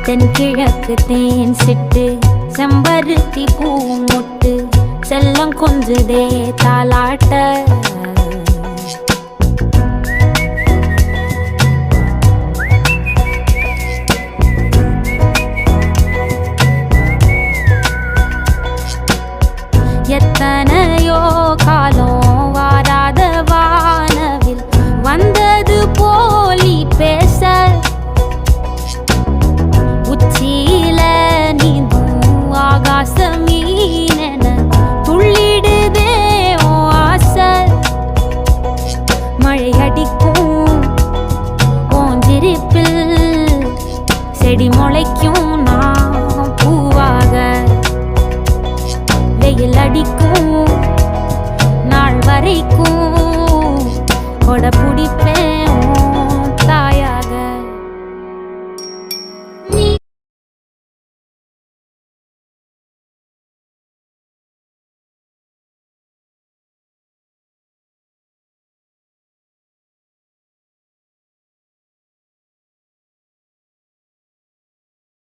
தென்கிழக்கு தேன் சிட்டு செம்பருத்தி பூ முட்டு செல்லம் கொஞ்சுதே தாலாட்ட எத்தனையோ காலம் வாராத வானவில் வந்தது போலி பேச உச்சியில நீந்தும் ஆகாச மீனென துள்ளிடுதே ஓ ஆசை மழை அடிக்கும் ஓஞ்சிருப்பில் செடி முளைக்கும் நான் பூவாக வெயில் அடிக்கும் நாள் வரைக்கும் கொடை பிடிப்பேன்